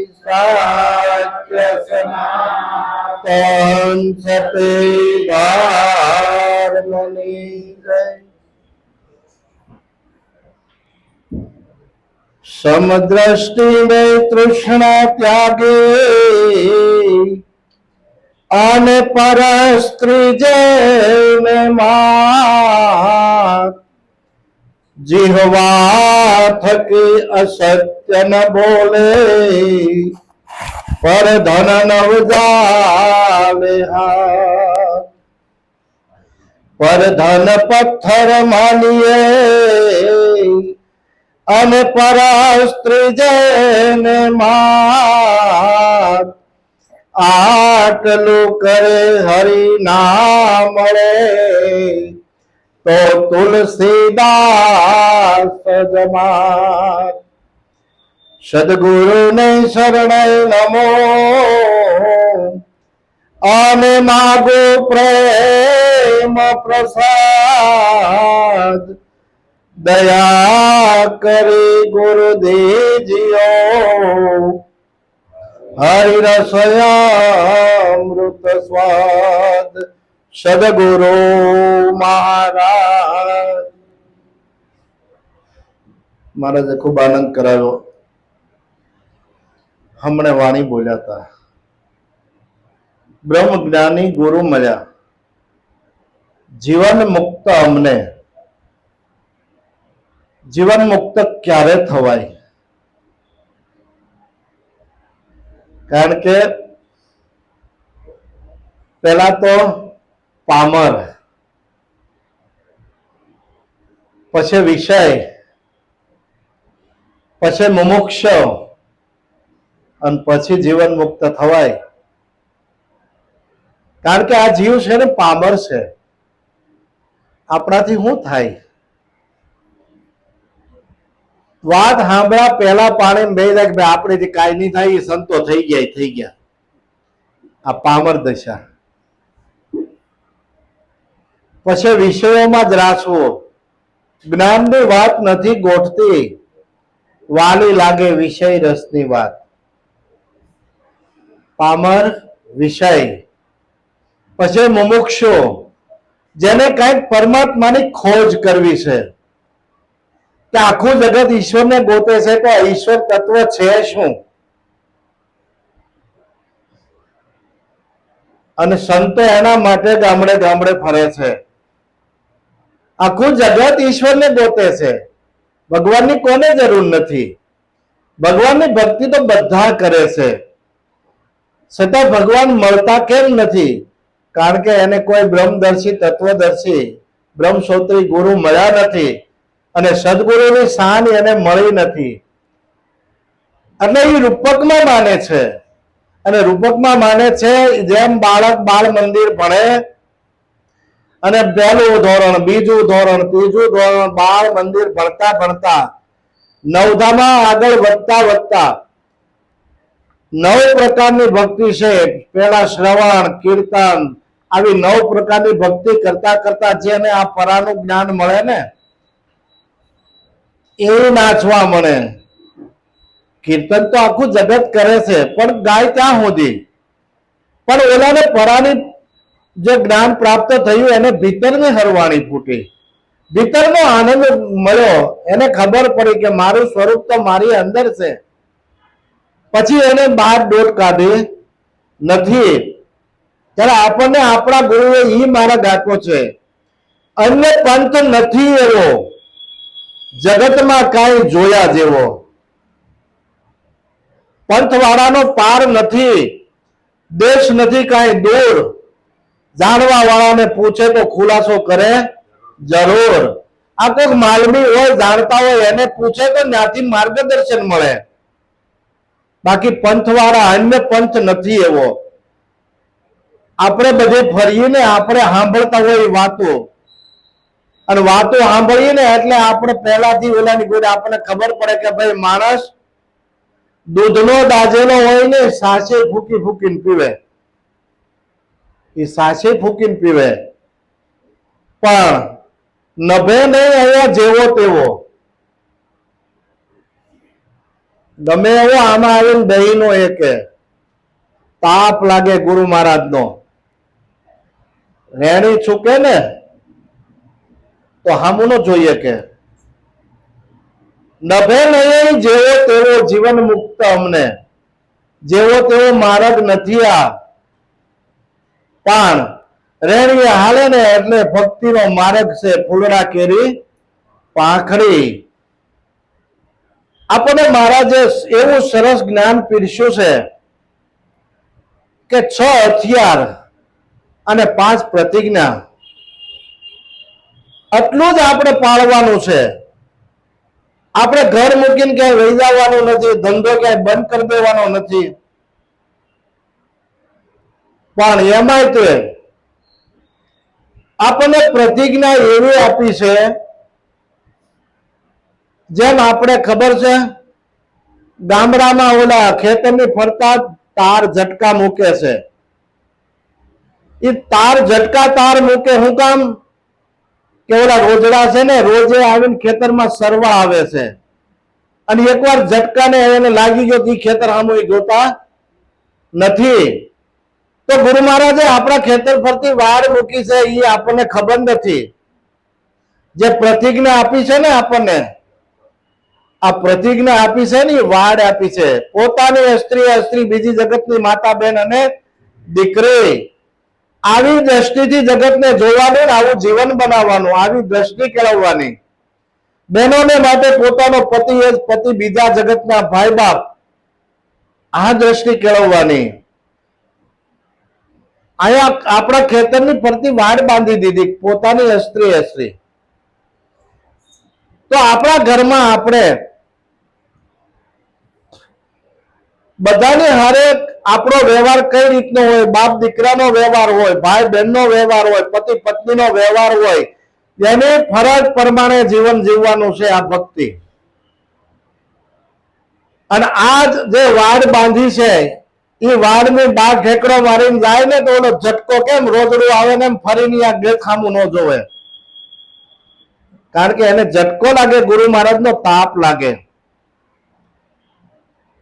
સત્ય સનાતન સતે ધર્મની જય. સમદ્રષ્ટિ મે તૃષ્ણ ત્યાગે અને પરસ્ત્રી જય માત જીહવા થકી અસત્ય ન બોલે પર ધન ન ઉજાવે હાથ પર ધન પથ્થર માનીએ અને પરસ્ત્રી જય માત આટલું કરે હરિ નામ મળે તો તુલસીદાસ જમાત. સદગુરુ ને શરણે નમો અને માગો પ્રેમ પ્રસાદ. દયા કરી ગુરુદેવજીઓ હરિરસયામૃત સ્વાદ. સદગુરુ મહારાજ. મહારાજે ખૂબ આનંદ કરાવ્યો. હમણાં વાણી બોલ્યા હતા, બ્રહ્મ જ્ઞાની ગુરુ મળ્યા, જીવન મુક્ત અમને. જીવન મુક્ત ક્યારે થવાય? કારણ કે પેલા તો પામર, પછી વિષય, પછી મુમુક્ષ અને પછી જીવન મુક્ત થવાય. કારણ કે આ જીવ છે ને પામર છે. આપણાથી શું થાય? વાત સાંભળ્યા પહેલા પાણી બે જાય કે આપણેથી કાંઈ નહીં થાય, એ સંતો થઈ ગયા. આ પામર દશા. પછી વિષયોમાં જ રાસવો, જ્ઞાનની વાત નથી ગોઠતી, વાલી લાગે વિષય રસની વાત. પામર વિષય, પછી મુમુક્ષુ, જેને કઈક પરમાત્માની ખોજ કરવી છે, કે આખું જગત ઈશ્વરને ગોતે છે, કે ઈશ્વર તત્વ છે શું? અને સંતો એના માટે ગામડે ગામડે ફરે છે. આખું જગત ઈશ્વરને ગોતે છે, ભગવાનની કોને જરૂર નથી. ભગવાનની ભક્તિ તો બધા કરે છે, છતાં ભગવાન મળતા કેમ નથી? કારણ કે એને કોઈ બ્રહ્મદર્શી, તત્વદર્શી, બ્રહ્મસૂત્રી ગુરુ મળ્યા નથી, અને સદગુરુની શાન એને મળી નથી. એટલે એ રૂપકમાં માને છે, અને રૂપકમાં માને છે જેમ બાળક બાળ મંદિર ભણે અને પહેલું ધોરણ, બીજું ધોરણ, ત્રીજું ધોરણ, બાળ મંદિર ભણતા ભણતા નવધામાં આગળ વધતા 9 પ્રકારની ભક્તિ છે. પેલા શ્રવણ, કીર્તન, આવી 9 પ્રકારની ભક્તિ કરતા કરતા જેને આ પરાનું જ્ઞાન મળે ને, એ નાચવા મળે. કીર્તન તો આખું જગત કરે છે, પણ ગાય ત્યાં સુધી. પણ ઓલાને પરાની જે જ્ઞાન પ્રાપ્ત થયું, એને ભીતરની હરવાણી ફૂટી, ભીતરનો આનંદ મળ્યો. એને ખબર પડી કે મારું સ્વરૂપ તો મારી અંદર છે. પછી એને બહાર દોટ કાઢી નથી. ત્યારે આપણને આપણા ગુરુએ ઈ માર્ગ આપ્યો છે. અન્ય પંથ નથી એવો જગતમાં કાંઈ જોયા જેવો. પંથવાળાનો પાર નથી, દેશ નથી કાંઈ દૂર. જાણવા વાળાને પૂછે તો ખુલાસો કરે જરૂર. આ કોઈક માલમી હોય, જાણતા હોય, એને પૂછે તો ત્યાંથી માર્ગદર્શન મળે. બાકી પંથવાળા અન્ય પંથ નથી એવો. આપણે બધે ફરીને આપણે સાંભળતા હોય વાતો, અને વાતો સાંભળીએ એટલે આપણે પહેલાથી ઓલાની કોઈ આપણને ખબર પડે કે ભાઈ માણસ દૂધનો દાજેલો હોય ને સાસે ફૂકી ફૂકીને પીવે. એ સાસે ફૂકીને પીવે, પણ નભે નહીં અહીંયા જેવો તેવો. ગમે એવો આમાં આવીને દહીંનો એ કે તાપ લાગે ગુરુ મહારાજનો, રેણી છૂકે ને તો હામું ન જોઈએ કે નભે નહીં જેવો તેવો જીવન મુક્ત અમને, જેવો તેવો માર્ગ નથી આ, પણ રેણી હાલે ને એટલે ભક્તિનો માર્ગ છે ફૂલડા કેરી પાંખડી. આપણને મહારાજે એવું સરસ જ્ઞાન પીરસ્યું છે કે 6 હથિયાર અને 5 પ્રતિજ્ઞા, આટલું જ આપણે પાળવાનું છે. આપણે ઘર મૂકીને ક્યાંય વહી જવાનું નથી, ધંધો ક્યાંય બંધ કરી દેવાનો નથી, પણ એમાંય તો આપણને પ્રતિજ્ઞા એવી આપી છે, જેમ આપણે ખબર છે ગામડામાં ઓલા ખેતરની ફરતા તાર ઝટકા મૂકે છે. એ તાર ઝટકા તાર મૂકે શું કામ? કે ઓલા રોજડા છે ને રોજે આવીને ખેતરમાં સરવા આવે છે, અને એકવાર ઝટકાને એને લાગી ગયો કે ખેતર સામું જોતા નથી. તો ગુરુ મહારાજે આપણા ખેતર ફરતી વાડ મૂકી છે, એ આપણને ખબર નથી. જે પ્રતિજ્ઞા આપી છે ને આપણને, આ પ્રતિજ્ઞા આપી છે ને એ વાડ આપી છે. પોતાની સ્ત્રી બીજી જગતની માતા બેન અને દીકરી, આવી દ્રષ્ટિથી જગતને જોવાનું, આવું જીવન બનાવવાનું, આવી દ્રષ્ટિ કેળવવાની. બહેનોને માટે પોતાનો પતિ એ જ પતિ, બીજા જગતના ભાઈ બાપ, આ દ્રષ્ટિ કેળવવાની. અહીંયા આપણા ખેતરની ફરતી વાડ બાંધી દીધી પોતાની સ્ત્રી. તો આપણા ઘરમાં આપણે બધાની હારે આપણો વ્યવહાર કઈ રીતનો હોય? બાપ દીકરાનો વ્યવહાર હોય, ભાઈ બહેનનો વ્યવહાર હોય, પતિ પત્નીનો વ્યવહાર હોય. એની ફરજ પ્રમાણે જીવન જીવવાનું છે આ ભક્તિ. અને આ જે વાડ બાંધી છે એ વાડની બાર ઠેકડો મારીને જાય ને તો ઓલો ઝટકો કેમ રોજડું આવે ને એમ ફરીને આ ગેટ સામું ન જોવે, કારણ કે એને ઝટકો લાગે, ગુરુ મહારાજનો તાપ લાગે.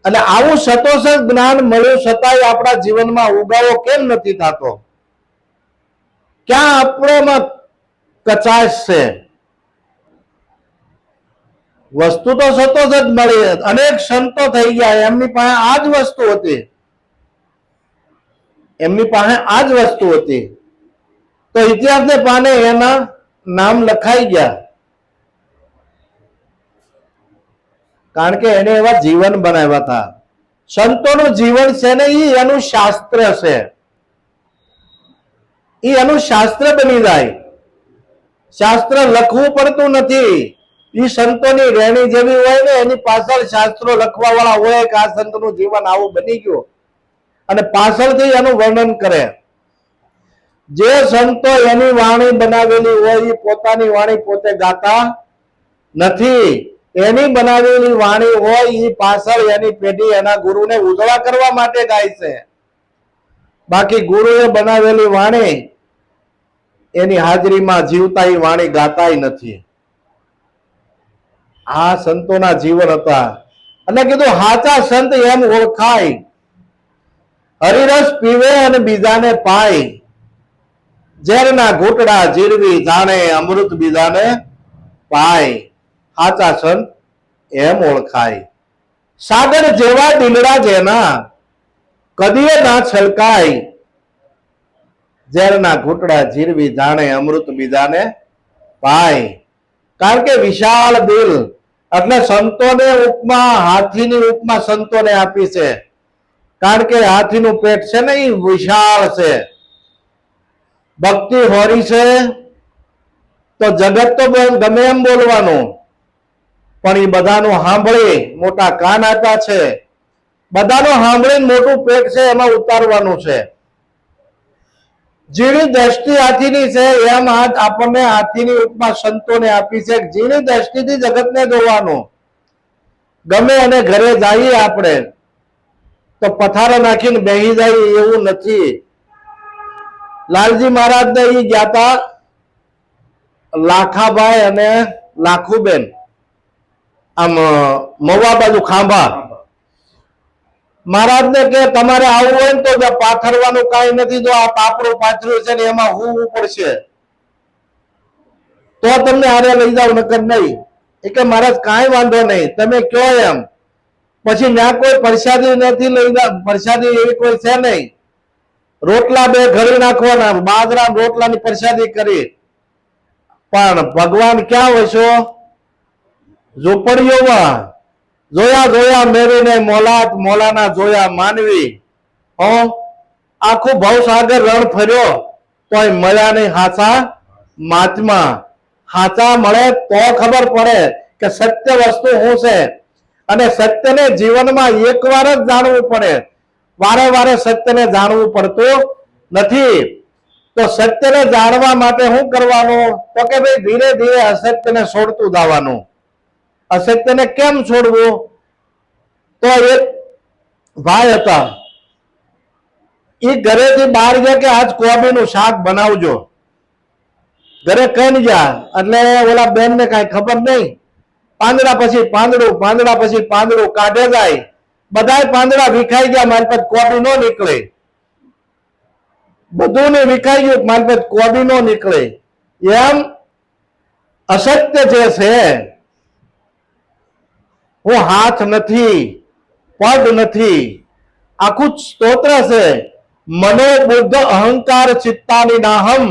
અને આવું સતોષ જ્ઞાન મળ્યું છતાંય આપણા જીવનમાં ઉગાવો કેમ નથી થતો? ક્યાં આપણોમાં કચાશ છે? વસ્તુ તો સતોષ જ મળી, અનેક સંતો થઈ ગયા, એમની પાસે આ જ વસ્તુ હતી, એમની પાસે આ જ વસ્તુ હતી. તો ઇતિહાસને પાને એના નામ લખાઈ ગયા, કારણ કે એને એવા જીવન બનાવ્યા હતા. સંતોનું જીવન છે ને એ એનું શાસ્ત્ર છે, એ એનું શાસ્ત્ર બની જાય. શાસ્ત્ર લખવું પડતું નથી, એ સંતોની રેણી જેવી હોય ને એની પાછળ શાસ્ત્રો લખવા વાળા હોય કે આ સંતનું જીવન આવું બની ગયું, અને પાછળથી એનું વર્ણન કરે. જે સંતો એની વાણી બનાવેલી હોય એ પોતાની વાણી પોતે ગાતા નથી, એની બનાવેલી વાણી હોય એ પાછળ એની પેઢી એના ગુરુને ઉજળા કરવા માટે ગાય છે. બાકી ગુરુએ બનાવેલી વાણી એની હાજરીમાં જીવતા એ વાણી ગાતાય નથી. આ સંતોના જીવન હતા. અને કીધું હાચા સંત એમ ઓળખાય, હરિરસ પીવે અને બીજાને પાય, ઝેરના ઘૂંટડા જીરવી જાણે અમૃત બીજાને પાય. હાચા સંત એમ ઓળખાય. સાગર જેવા દિલડા જેના કદીએ ના છલકાય, ઝેરના ઘૂંટડા જીરવી જાણે અમૃત બીજાને પાય. કારણ કે વિશાળ દિલ, એટલે સંતોને ઉપમા, હાથીની ઉપમા સંતોને આપી છે. કારણ કે હાથીનું પેટ છે ને એ વિશાળ છે. ભક્તિ હોરી છે તો જગત તો ગમે એમ બોલવાનું, પણ એ બધાનું સાંભળી, મોટા કાન આપ્યા છે, બધાનું સાંભળીને મોટું પેટ છે એમાં ઉતારવાનું છે. જેની દ્રષ્ટિ હાથીની છે એમ આપણને હાથીની ઉપમા સંતોને આપી છે. જેની દ્રષ્ટિથી જગતને જોવાનું. ગમે અને ઘરે જઈએ આપણે તો પથારા નાખીને બેસી જાય એવું નથી. લાલજી મહારાજ ને એ ગયા તા લાખાભાઈ અને લાખુબેન, આમ મવા બાજુ ખાંભા, મહારાજને કે તમારે આવવું હોય ને તો પાથરવાનું કાંઈ નથી, જો આ પાપડું પાથર્યું છે ને એમાં હોવું પડશે તો તમને હારે લઈ જાવ, નકર નહીં. એ કે મહારાજ કાંઈ વાંધો નહીં, તમે કયો એમ. પછી ત્યાં કોઈ પ્રસાદી નથી લઈ જા, પ્રસાદી એવી કોઈ છે નહીં. રોટલા 2 ઘડી નાખવાના, બાજરા રોટલાની પ્રસાદી કરી. પણ ભગવાન ક્યાં વસો? ઝૂંપડીઓમાં. જોયા જોયા મેરીને મોલાત, મોલાના જોયા માનવી. આખું ભવસાગર રણ ફર્યો તોય મળ્યા નહીં હાચા મહાત્મા. હાચા મળે તો ખબર પડે કે સત્ય વસ્તુ શું છે. અને સત્યને જીવનમાં એકવાર જ જાણવું પડે, વારે વારે સત્યને જાણવું પડતું નથી. તો સત્યને જાણવા માટે શું કરવાનું? તો કે ભાઈ ધીરે ધીરે અસત્યને છોડતું જવાનું. અસત્યને કેમ છોડવું? તો એક ભાઈ હતા, એ ઘરેથી બહાર ગયા કે આજ કોબીનું શાક બનાવજો. ઘરે કઈ ગયા એટલે ઓલા બેન ને કઈ ખબર નહીં. પાંદડા પછી પાંદડું, પાંદડા પછી પાંદડું કાઢે જાય. બધા પાંદડા વિખાઈ ગયા, મારી પાસે કોબી નો નીકળે. બધું ને વિખાઈ ગયું, મારી પાસે કોબી નો નીકળે. એમ અસત્ય જે છે, હું હાથ નથી, પગ નથી, આખું સ્તોત્ર છે. મનો બુદ્ધ અહંકાર ચિત્તાની નાહમ,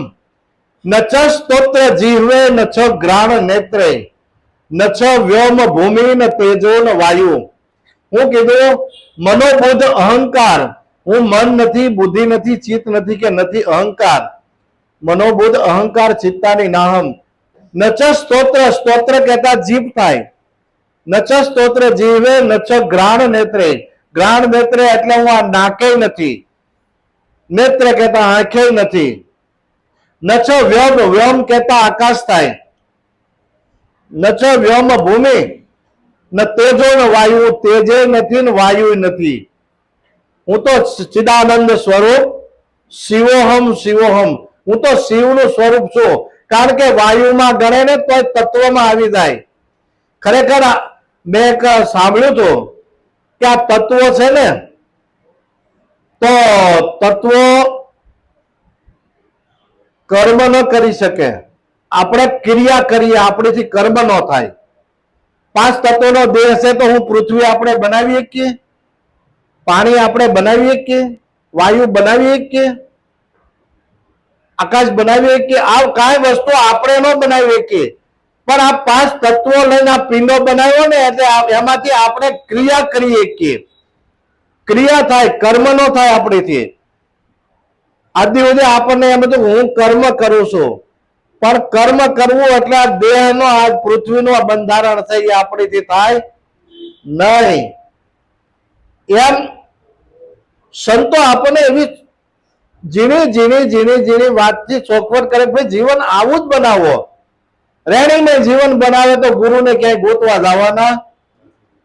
ન ચ સ્તોત્ર જીહ્વે ન ચ ગ્રાણ નેત્રે, ન ચ વ્યોમ ભૂમિ ન તેજો ન વાયુ. હું કીધું મનોબુદ્ધ અહંકાર, હું મન નથી, બુદ્ધિ નથી, ચિત્ત નથી કે નથી અહંકાર. મનોબુદ્ધ અહંકાર ચિત્તાની નાહમ, ન ચ સ્તોત્ર, સ્તોત્ર કહેતા જીભ થાય. ન ચ સ્તોત્ર જીવે ન ચ ગ્રાણ નેત્રે, ગ્રાણ નેત્રે એટલે હું આ નાકે નથી, નેત્ર કહેતા આંખે નથી. ન ચ વ્યોમ, વ્યોમ કહેતા આકાશ થાય. ન ચ વ્યોમ ભૂમિ ન તેજો ન વાયુ, તેજે નથી ને વાયુ નથી. હું તો ચિદાનંદ સ્વરૂપ શિવોહમ, શિવોહમ, હું તો શિવનું સ્વરૂપ છું. કારણ કે વાયુમાં ગણે ને તો તત્વમાં આવી જાય. ખરેખર મેં એક સાંભળ્યું હતું કે આ તત્વો છે ને, તો તત્વો કર્મ ન કરી શકે. આપણે ક્રિયા કરીએ, આપણેથી કર્મ ન થાય. 5 તત્વોનો દેહ છે તો હું પૃથ્વી આપણે બનાવી શકીએ, પાણી આપણે બનાવી શકીએ, વાયુ બનાવી શકીએ, આકાશ બનાવી શકીએ. આ કાંઈ વસ્તુ આપણે ન બનાવી શકીએ. પણ આ 5 તત્વો લઈને આ પિંડો બનાવ્યો ને એટલે એમાંથી આપણે ક્રિયા કરી શકીએ. ક્રિયા થાય, કર્મ ન થાય આપણેથી. આજ સુધી આપણને એમ હતું હું કર્મ કરું છું, પણ કર્મ કરવું એટલે આ દેહનો, આ પૃથ્વીનું બંધારણ છે એ આપણેથી થાય નહીં. એમ સંતો આપણને એવી ઝીણી ઝીણી ઝીણી ઝીણી વાતથી ચોખવટ કરે, ભાઈ જીવન આવું જ બનાવો. રેણીને જીવન બનાવે તો ગુરુને ક્યાંય ગોતવા જવાના?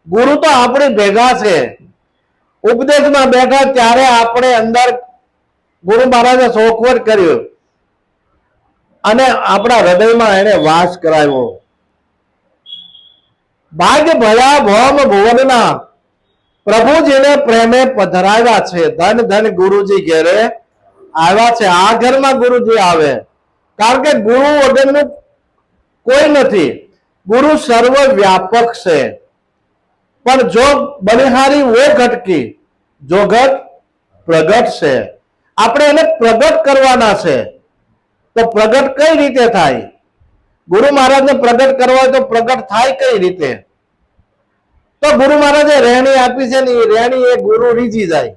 ગુરુ તો આપણી ભેગા છે. ઉપદેશમાં બેઠા ત્યારે આપણે અંદર ગુરુ મહારાજે ચોખવટ કર્યું અને આપણા હૃદયમાં એને વાસ કરાવ્યો. ભાગ્ય ભયા ભોમ ભુવનના પ્રભુજીને પ્રેમે પધરાવ્યા છે. ધન ધન ગુરુજી ઘેરે આવ્યા છે. આ ઘરમાં ગુરુજી આવે, કારણ કે ગુરુ વગરનું કોઈ નથી. ગુરુ સર્વ વ્યાપક છે. પણ જો બલિહારી વો ઘટકી, જો ઘટ પ્રગટ છે. આપણે એને પ્રગટ કરવાના છે. તો પ્રગટ કઈ રીતે થાય? ગુરુ મહારાજને પ્રગટ કરવા હોય તો પ્રગટ થાય કઈ રીતે? તો ગુરુ મહારાજે રહેણી આપી છે ને, એ રહેણી એ ગુરુ રીઝી જાય,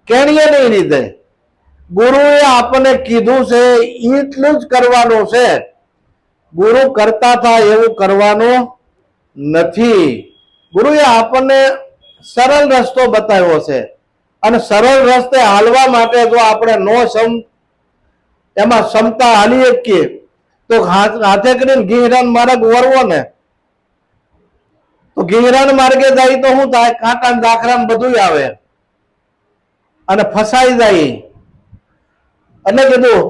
કેણીએ નહીં રીઝે. ગુરુએ આપણને કીધું છે એટલું જ કરવાનું છે. ગુરુ કરતા થાય એવું કરવાનું નથી. ગુરુએ આપણને સરળ રસ્તો બતાવ્યો છે, અને સરળ રસ્તે હાલવા માટે જો આપણે એમાં ક્ષમતા હાલી શકીએ તો હાથે કરીને ગિરરાન માર્ગ વરવો ને, તો ગિરરાન માર્ગે જાય તો શું થાય? કાંટા દાખરા બધું આવે અને ફસાઈ જાય. એટલે કીધું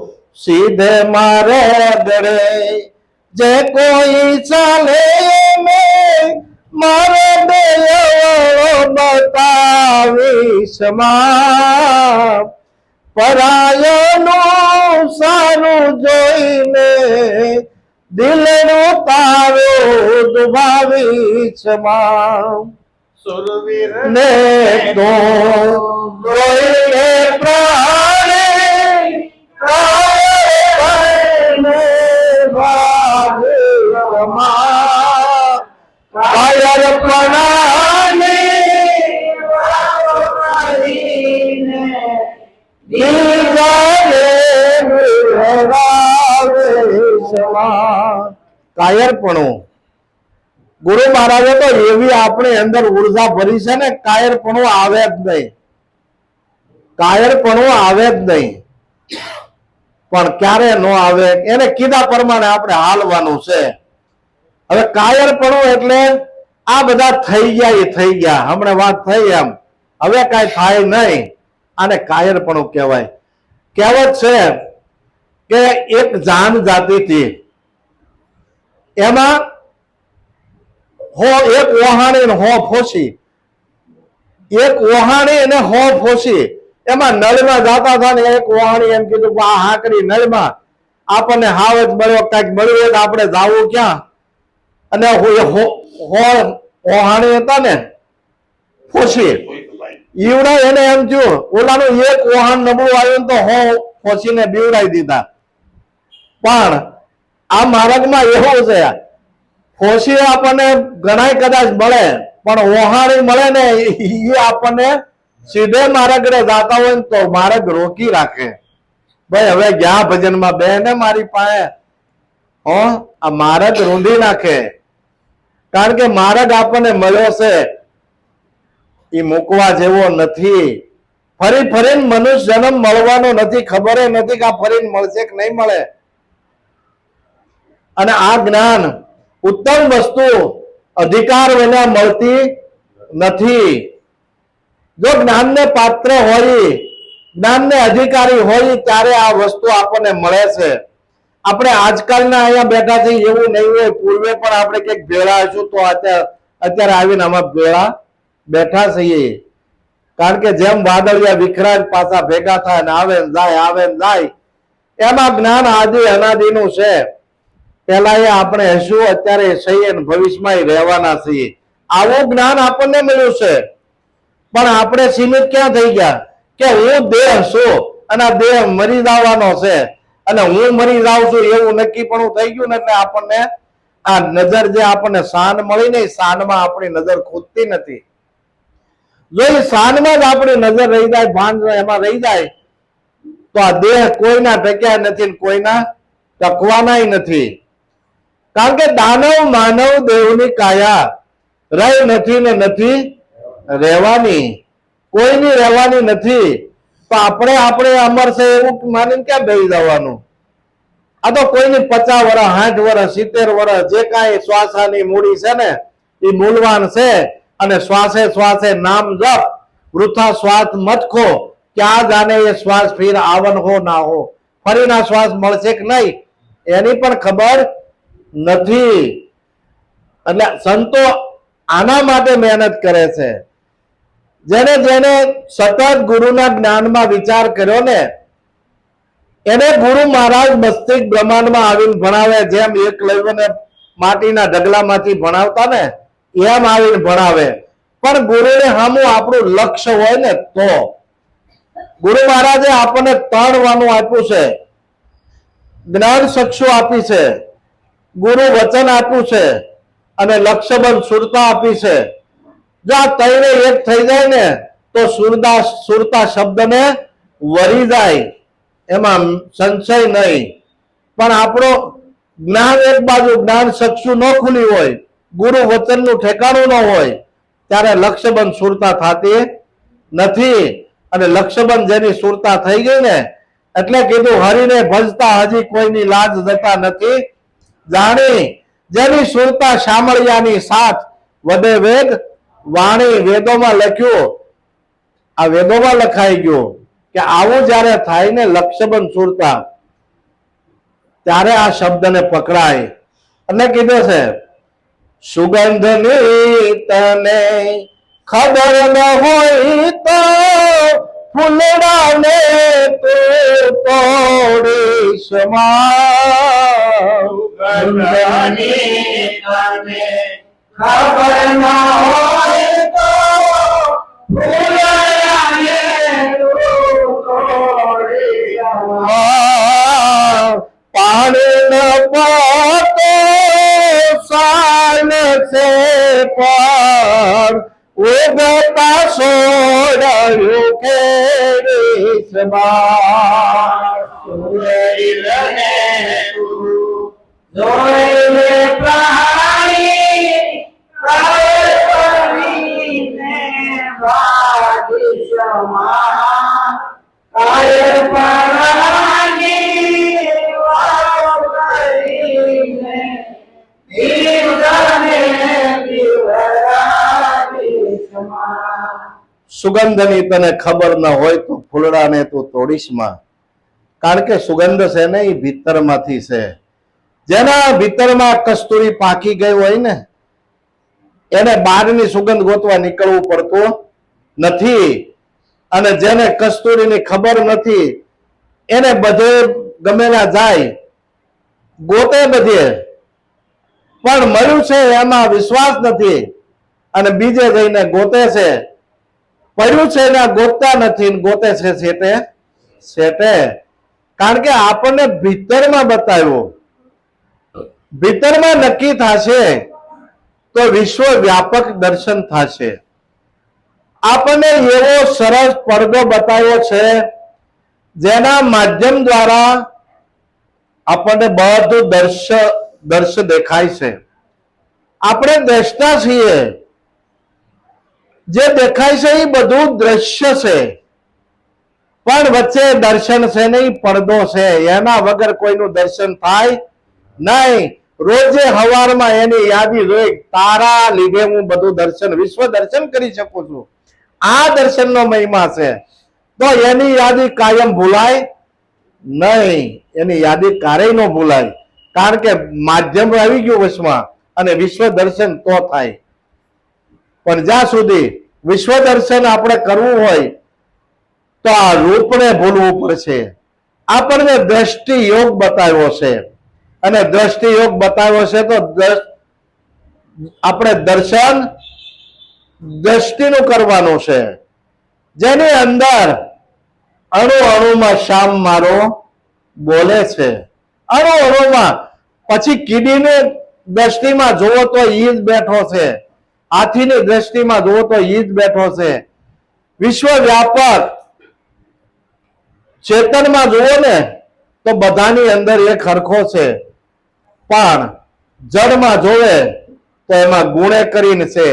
સીધે મારે ગળે જે કોઈ ચાલે મેં મારે બતાવે, ક્ષમા પરાયનું સારું જોઈને દિલનું તારું દુભાવી ક્ષમા સુરવીર ને તો જોઈને પ્રાણે કાયર કાયરપણું ગુરુ મહારાજે તો એવી આપણી અંદર ઉર્જા ભરી છે ને કાયરપણું આવે જ નહીં, કાયરપણું આવે જ નહીં. પણ ક્યારે ન આવે એને કીધા પ્રમાણે આપણે હાલવાનું છે. હવે કાયરપણું એટલે આ બધા થઈ ગયા એ થઈ ગયા, હમણાં વાત થઈ એમ, હવે કાંઈ થાય નહીં, આને કાયરપણું કહેવાય. કહેવત છે કે એક જાન જાતિ હતી, એમાં એક ઓહાણી ને હો ફોસી, એક ઓહાણી અને હો ફોસી. એમાં નળમાં જાતા હતા ને એક ઓહાણી એમ કીધું કે આ હાકડી નળમાં આપણને હાવ જ મળ્યો, કઈક મળ્યું હોય તો આપણે જાવું ક્યાં? અને ઓહાણી હતા ને ફોસી, ઈવડા એને એમ થયું ઓલાનું એક ઓહાણ નબળું આવ્યું તો હો ફોસીને બીવડાવી દીધા. પણ આ માર્ગમાં એવું છે, ફોસી આપણને ઘણા કદાચ મળે પણ ઓહાણી મળે ને એ આપણને સીધે માર્ગે જાતા હોય ને તો માર્ગ રોકી રાખે. ભાઈ હવે ગયા ભજનમાં બે ને મારી પાસે આ માર્ગ રૂંધી નાખે, કારણ કે માર્ગ આપણને મળ્યો છે એ મૂકવા જેવો નથી. ફરી ફરીને મનુષ્ય જન્મ મળવાનો નથી, ખબર નથી કે આ ફરીને મળશે કે નહીં મળે. અને આ જ્ઞાન ઉત્તમ વસ્તુ અધિકાર વિના મળતી નથી. જો જ્ઞાનને પાત્ર હોય, જ્ઞાનને અધિકારી હોય ત્યારે આ વસ્તુ આપણને મળે છે. આપણે આજકાલના અહીંયા બેઠા છીએ એવું નહીં હોય, પૂર્વે પણ આપણે કંઈક ભેળા હશું તો અત્યારે આવીને આમાં ભેળા બેઠા છીએ. કારણ કે જેમ વાદળિયા વિખરાય પાછા ભેગા થાય ને આવે ને જાય, આવે ને જાય, એમાં જ્ઞાન આદિ અનાદિનું છે. પેલા એ આપણે હશું, અત્યારે છીએ ને ભવિષ્યમાં રહેવાના છીએ. આવું જ્ઞાન આપણને મળ્યું છે. પણ આપણે સીમિત ક્યાં થઈ ગયા કે હું દેહ છું અને આ દેહ મરી જવાનો છે અને હું મરી જાઉં છું એવું નક્કી પણ થઈ ગયું ને એટલે આપણને આ નજર જે આપણને શાન મળી ને શાનમાં આપણી નજર ખૂટતી નથી. જો એ શાનમાં જ આપણી નજર રહી જાય, ભાન એમાં રહી જાય તો આ દેહ કોઈના ટક્યા નથી, કોઈના ટકવાના નથી. કારણ કે દાનવ માનવ દેવની કાયા રહી નથી ને નથી રહેવાની, કોઈની રહેવાની નથી. તો આપણે અમર છે એવું માનીને ક્યાં બેસી જવાનું? આ તો કોઈની 50 વર્ષ 60 વર્ષ 70 વર્ષ જે કાંઈ શ્વાસાની મૂડી છે ને એ મૂલવાન છે. અને શ્વાસે શ્વાસે નામ જપ, વૃથા શ્વાસ મત ખો, ક્યાં જાને એ શ્વાસ ફિર આવન હો ના હો, ફરીના શ્વાસ મળશે કે નહીં એની પણ ખબર નથી. એટલે સંતો આના માટે મહેનત કરે છે. જેને જેને સતત ગુરુના જ્ઞાનમાં વિચાર કર્યો ને એને ગુરુ મહારાજ મસ્તિષ્ક બ્રહ્માંડમાં આવીને ભણાવે. જેમ એકલવ્યને માટીના ઢગલામાંથી ભણાવતા ને એમ આવીને ભણાવે. પણ ગુરુને સામું આપણું લક્ષ્ય હોય ને તો ગુરુ મહારાજે આપણને તણવાનું આપ્યું છે, જ્ઞાન ચક્ષુ આપી છે, ગુરુ વચન આપ્યું છે અને લક્ષ્યબંધ સુરતા આપી છે. જો આ ત્રણે એક થઈ જાય ને તો સુરતા શબ્દને વરી જાય, એમાં સંશય નહીં. પણ આપણો જ્ઞાન એક બાજુ જ્ઞાન ચક્ષુ ન ખુલી હોય, ગુરુ વચનનું ઠેકાણું ન હોય ત્યારે લક્ષ્યબંધ સુરતા થતી નથી. અને લક્ષ્યબંધ જેની સુરતા થઈ ગઈ ને એટલે કીધું હરિને ભજતા હજી કોઈની લાજ જતા નથી જાણી. જેની સુરતા શામળિયાની સાથ વડે વેદ વાણી. વેદોમાં લખ્યું, આ વેદોમાં લખાઈ ગયું કે આવું જયારે થાય ને લક્ષ્યબંધ સુરતા ત્યારે આ શબ્દને પકડાય. અને કીધું છે સુગંધની તને ખબર ન હોય તો ફૂલડાને તું તોડીશ માં. સુગંધની તને ખબર ન હોય તો ફૂલડાને તું તોડી પાણી ન પાતો સાલ છે પર ઉગતા સોડાયું ખેડીશ માં. જોઈ લે તું જોઈ લે પ્રાણી કાય કરીને વાદિશમાં કાય પ્રાણી વાવ કરીને દીવને દીવરાદિશમાં. સુગંધની તને ખબર ન હોય તો ફૂલડાને તું તોડીશ માં. કારણ કે સુગંધ છે ને એ ભીતરમાંથી છે. જેના ભીતરમાં કસ્તુરી પાકી ગઈ હોય ને એને બહારની સુગંધ ગોતવા નીકળવું પડતું નથી. અને જેને કસ્તુરીની ખબર નથી એને બધે ગમેલા જાય ગોતે બધે, પણ મળ્યું છે એમાં વિશ્વાસ નથી અને બીજે જઈને ગોતે છે. પડ્યું છે એને ગોતતા નથી, ગોતે છે છેટે છેટે. કારણ કે આપણને ભીતરમાં બતાવ્યું, ભીતરમાં નક્કી થશે તો વિશ્વ વ્યાપક દર્શન થશે. આપણને એવો સરસ પડદો બતાવ્યો છે જેના માધ્યમ દ્વારા આપણને બધું દર્શ દેખાય છે. આપણે દ્રષ્ટા છીએ, જે દેખાય છે એ બધું દ્રશ્ય છે, પણ વચ્ચે દર્શન છે ને એ પડદો છે. એના વગર કોઈનું દર્શન થાય નહીં. રોજે હવારમાં એની યાદી જોઈ, તારા લીધે હું બધું દર્શન વિશ્વ દર્શન કરી શકું છું. આ દર્શનનો મહિમા છે. તો એની યાદી કાયમ ભૂલાય નહીં. એની યાદી ક્યારેય ન ભૂલાય. કારણ કે માધ્યમ આવી ગયું વશમાં અને વિશ્વ દર્શન તો થાય. પણ જ્યાં સુધી વિશ્વ દર્શન આપણે કરવું હોય તો આ રૂપને ભૂલવું પડશે. આપણને દ્રષ્ટિ યોગ બતાવ્યો છે અને દ્રષ્ટિ યોગ બતાવ્યો છે તો આપણે દર્શન દ્રષ્ટિનું કરવાનું છે. જેની અંદર અણુ અણુમાં શ્યામ મારો બોલે છે. અણુ અણુમાં પછી કીડીને દ્રષ્ટિમાં જોવો તો ઈ જ બેઠો છે, હાથીની દ્રષ્ટિમાં જોવો તો ઈ જ બેઠો છે. વિશ્વ વ્યાપક ચેતનમાં જુઓ ને તો બધાની અંદર એક હરખો છે, પણ જડમાં જોવે તો એમાં ગુણે કરીને છે,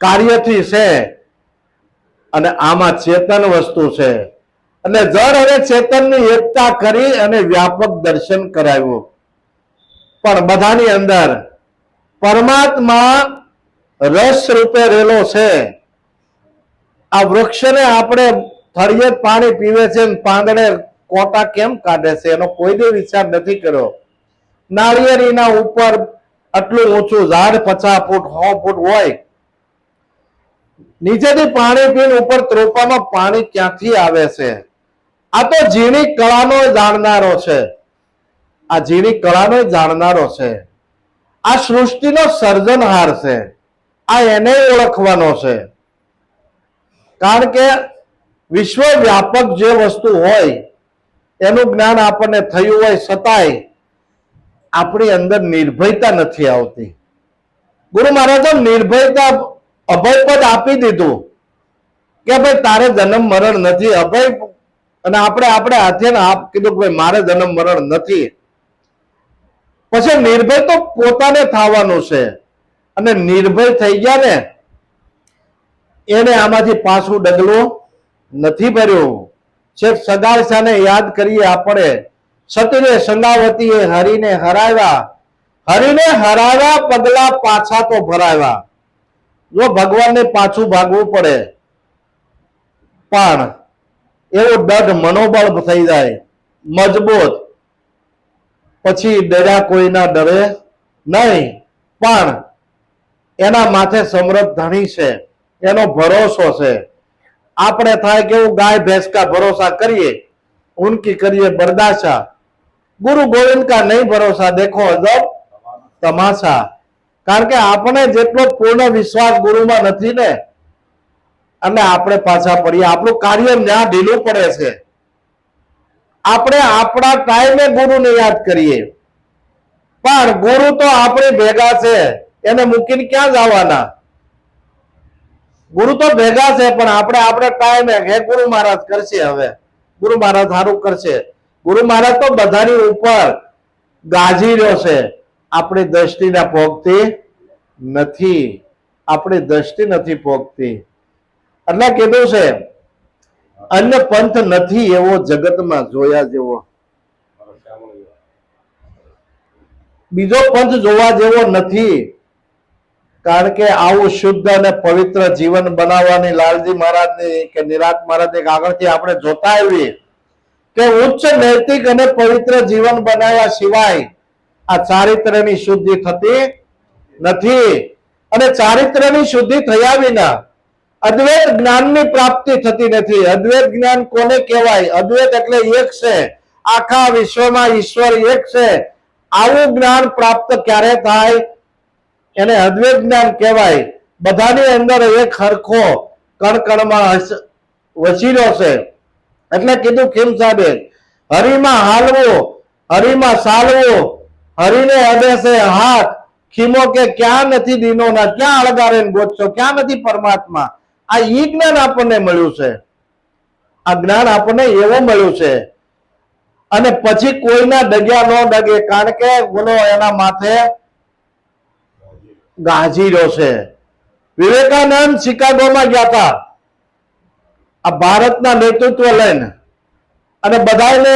કાર્યથી છે, અને આમાં ચેતન વસ્તુ છે. અને જળ અને ચેતનની એકતા કરી અને વ્યાપક દર્શન કરાવ્યું. પણ બધાની અંદર પરમાત્મા રસ રૂપે રહેલો છે. આ વૃક્ષને આપણે થળિયે પાણી પીવે છે ને પાંદડે કોટા કેમ કાઢે છે એનો કોઈને વિચાર નથી કર્યો. નાળિયેરીના ઉપર આટલું ઊંચું ઝાડ 50 ફૂટ 100 ફૂટ હોય, નીચેથી પાણી પીને ઉપર ત્રોપામાં પાણી ક્યાંથી આવે છે? આ તો ઝીણી કળાનો જાણનારો છે. આ ઝીણી કળાનો જાણનારો છે. આ સૃષ્ટિનો સર્જનહાર છે. આ એને ઓળખવાનો છે. કારણ કે વિશ્વ વ્યાપક જે વસ્તુ હોય એનું જ્ઞાન આપણને થયું હોય છતાંય આપણી અંદર નિર્ભયતા નથી આવતી. ગુરુ મહારાજે નિર્ભયતા અભયપદ આપી દીધું કે ભાઈ તારે જન્મ મરણ નથી. અભય અને આપણે હાથે કીધું કે ભાઈ મારે જન્મ મરણ નથી. પછી નિર્ભય તો પોતાને થવાનું છે. અને નિર્ભય થઈ ગયા ને એને આમાંથી પાછું ડગલું નથી ભર્યું. છેક સગાળસાને યાદ કરીએ આપણે. સતીને સંગાવતીએ હરિને હરાવ્યા, હરિને હરાવ્યા પગલા પાછા તો ભરાવ્યા. જો ભગવાનને પાછું ભાગવું પડે પણ એવો દઢ મનોબળ થઈ જાય મજબૂત, પછી ડર્યા કોઈના ડરે નહીં. પણ એના માથે સમૃદ્ધ ધણી છે, એનો ભરોસો છે. આપણે થાય કે એવું गाय भैंस का भरोसा करिए उनकी करिए बर्दाशा गुरु गोविंद का नहीं भरोसा देखो अजब तमाशा કારણ કે આપણે જેટલો પૂર્ણ વિશ્વાસ ગુરુમાં નથી ને અને આપણે પાછા પડીએ આપણું કાર્ય ત્યાં ઢીલું પડે છે આપણે આપણા ટાઈમે ગુરુને યાદ કરીએ પણ ગુરુ તો આપણે ભેગા છે એને મૂકીને ક્યાં જવાના ગુરુ તો ભેગા છે પણ આપણે આપણા ટાઈમે હે ગુરુ મહારાજ કરશે હવે ગુરુ મહારાજ સારું કરશે ગુરુ મહારાજ તો બધાની ઉપર ગાજી રહ્યો છે આપણી દ્રષ્ટિને પોગતી નથી આપણી દ્રષ્ટિ નથી પોગતી એટલે કીધું છે અન્ય પંથ નથી એવો જગતમાં જોયા જેવો બીજો પંથ જોવા જેવો નથી કારણ કે આવું શુદ્ધ અને પવિત્ર જીવન બનાવવાની લાલજી મહારાજની કે નિરાત મહારાજની આગળથી આપણે જોતા આવીએ કે ઉચ્ચ નૈતિક અને પવિત્ર જીવન બનાવ્યા સિવાય આ ચારિત્ર્યની શુદ્ધિ થતી નથી અને ચારિત્ર્યની શુદ્ધિ થયા વિના અદ્વૈત જ્ઞાનની પ્રાપ્તિ થતી નથી અદ્વૈત જ્ઞાન કોને કહેવાય અદ્વૈત એટલે એક છે આખા વિશ્વમાં ઈશ્વર એક છે આવું જ્ઞાન પ્રાપ્ત ક્યારે થાય એને અદ્વૈત જ્ઞાન કહેવાય બધાની અંદર એક હરખો કણકણમાં વસીલો છે એટલે કીધું ખીમ સાહેબે હરિમાં હાલવું હરિમાં ચાલવું હરિને અડે છે હાથ ખીમો કે ક્યાં નથી દીનોના ક્યાં અળગારે ગોતશો ક્યાં નથી પરમાત્મા આ ઈ જ્ઞાન આપણને મળ્યું છે આ જ્ઞાન આપણને એવું મળ્યું છે અને પછી કોઈના ડગ્યા ન ડગે કારણ કે બોલો એના માથે ગાજી રહ્યો છે વિવેકાનંદ શિકાગોમાં ગયા હતા આ ભારતના નેતૃત્વ લઈને અને બધાને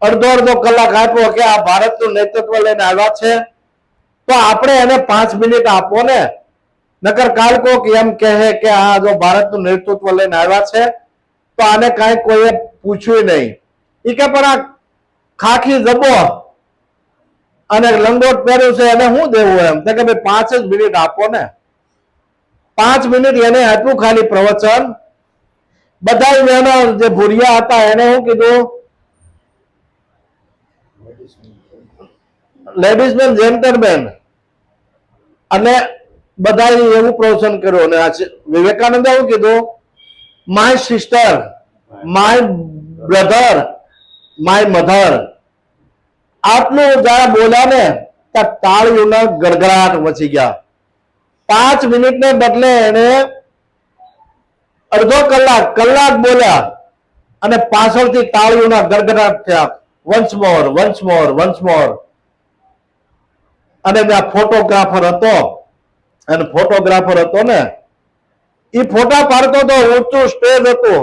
અડધો અડધો કલાક આપ્યો કે આ ભારતનું નેતૃત્વ લઈને આવ્યા છે તો આપણે એને 5 મિનિટ આપો ને નકર કાલ કોક એમ કહે કે આ જો ભારતનું નેતૃત્વ લઈને આવ્યા છે તો આને કાંઈ કોઈએ પૂછ્યું નહીં એ કે પણ આ ખાખી જબો અને લંગોટ પહેર્યું છે એને શું દેવું એમ તો કે ભાઈ 5 જ મિનિટ આપો ને 5 મિનિટ એને આપ્યું ખાલી પ્રવચન બધા એના જે ભૂરિયા હતા એને શું કીધું લેડીઝ મેન જેન્ટલમેન અને બધા એવું પ્રવચન કર્યું અને વિવેકાનંદે એવું કીધું my sister my brother my mother આટલું જયારે બોલ્યા ને ત્યાં તાળીઓના ગડગડાટ મચી ગયા 5 મિનિટને બદલે એને અડધો કલાક બોલ્યા અને પાછળથી તાળીઓના ગડગડાટ થયા વન્સ મોર અને ત્યાં ફોટોગ્રાફર હતો ને એ ફોટા પાડતો તો ઊંચું સ્ટેજ હતું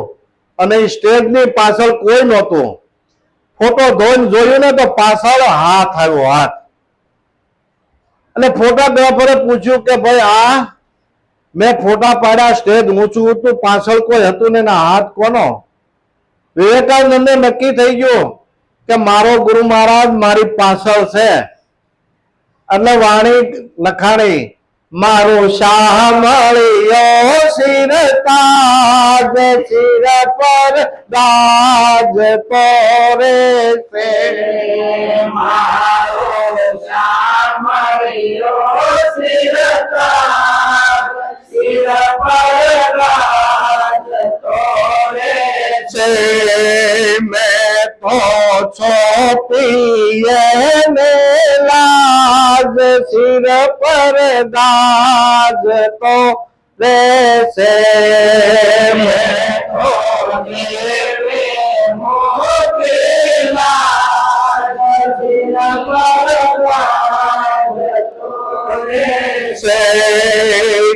અને એ સ્ટેજની પાછળ કોઈ નહોતું ફોટો જોયું ને તો પાછળ હાથ આવ્યો હાથ અને ફોટોગ્રાફરે પૂછ્યું કે ભાઈ આ મેં ફોટા પાડ્યા સ્ટેજ ઊંચું હતું પાછળ કોઈ હતું ને એના હાથ કોનો વિવેકાનંદને નક્કી થઈ ગયું કે મારો ગુરુ મહારાજ મારી પાછળ છે એટલે વાણી લખાણી મારો શાહ મળ્યો શિર તાજ શિર પર દાજ તોરે છે મારો શાહ મળ્યો શિર તાજ શિર પર દાજ તોરે છે મેં તો છોપીએ ને લાજ શિર પર દાજ તો રહેશે મેં તો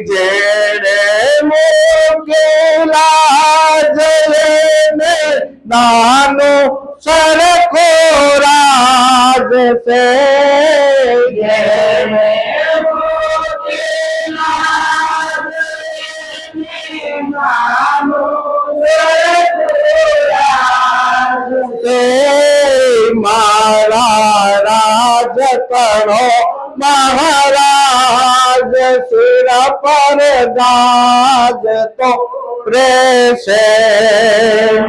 જેણે મોકેલા જઈને નાનો સરખો રાજ છે જેણે મારા રાજ કરો મહારાજ શિર પર દાજ તો રહેશે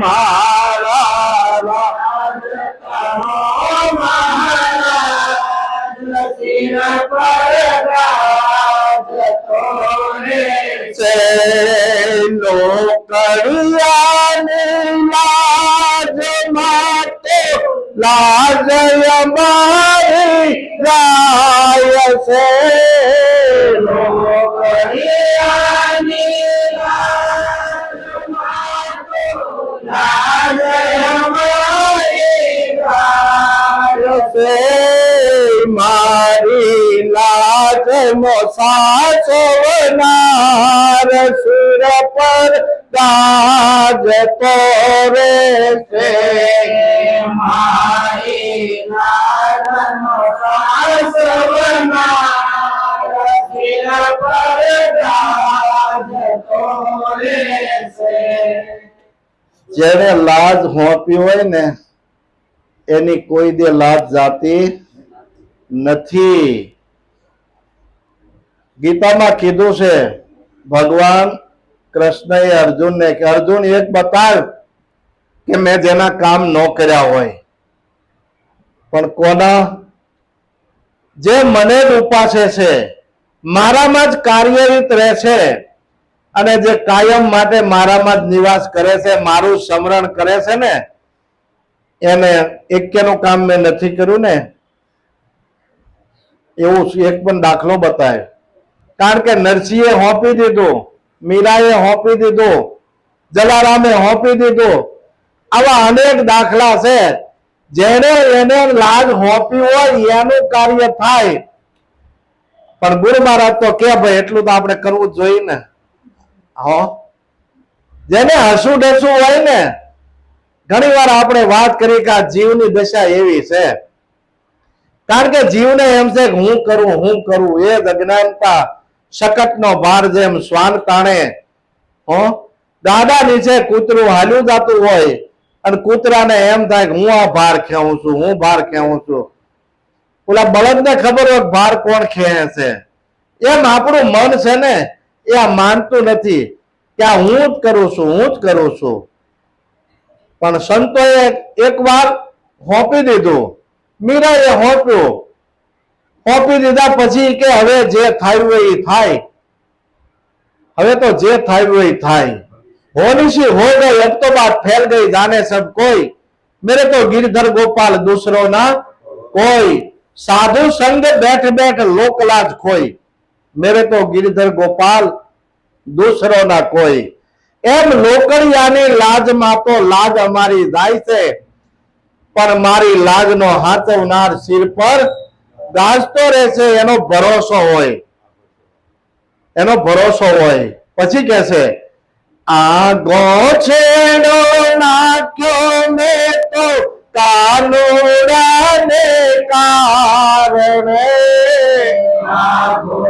મારા રાજ કરો મહારાજ, શિર પર રાજ તોરે છે લોકડિયાની લાજ માટે લાજ અમારી રાય છે લોકડિયાની લાજ માટે લાજ અમારી રાજ છે મારી લાજ નો સાચવનાર સુર પર દાજ તોરે છે મારી લાજનો સાસવનાર, શિર પર રાજ તોરે છે. જેને લાજ હોંપી હોય ને એની કોઈ દે લાજ જાતી નથી. ગીતામાં કીધું છે ભગવાન કૃષ્ણએ અર્જુનને કે અર્જુન એક બતાવ કે મેં જેના કામ ન કર્યા હોય પણ કોના જે મને જ ઉપાસે છે મારામાં જ કાર્યરત રહે છે અને જે કાયમ માટે મારામાં જ નિવાસ કરે છે મારું સ્મરણ કરે છે ને એને એકેનું કામ મેં નથી કર્યું ને એવું એક પણ દાખલો બતાવે. કારણ કે નરસિંહે હોંપી દીધું, મીરાએ હોંપી દીધું, જલારામે હોંપી દીધું. આવા અનેક દાખલા છે જેને એને લાજ હોંપી હોય એનું કાર્ય થાય. પણ ગુરુ મહારાજ તો કે ભાઈ એટલું તો આપણે કરવું જ જોઈએ ને. હો જેને હસું ડસું હોય ને ઘણી વાર આપણે વાત કરી કે આ જીવની દશા એવી છે. કારણ કે જીવને એમ છે કે હું કરું એ જ અજ્ઞાનતા શકટનો ભાર જેમ શ્વાન તાણે દાદા નીચે કૂતરું હાલ્યું જતું હોય અને કૂતરાને એમ થાય કે હું આ ભાર ખેવું છું, હું ભાર ખેવું છું. ઓલા બળદને ખબર હોય ભાર કોણ ખેંચે છે. એમ આપણું મન છે ને એ આ માનતું નથી કે આ હું જ કરું છું. પણ સંતોએ એક વાર હોંપી દીધું, મીરાએ હોંપી દીધા પછી કે હવે જે થયું એ થાય. હવે તો જે થયું એ થાય. होनी सी हो गई अब तो बात फैल गई जाने सब कोई मेरे तो गिरधर गोपाल दूसरो ना कोई साधु संग बैठ बैठ लोकलाज खोई मेरे तो गिरधर गोपाल दूसरो ना कोई. एम લોકડિયાની લાજમાં તો લાજ અમારી જાય છે પણ મારી લાજનો હાચવનાર શિર પર ગાજતો રહેશે એનો ભરોસો હોય. પછી કે છે આગો છેડો નાખ્યો મેં તો કાનુડાને કારણે આગો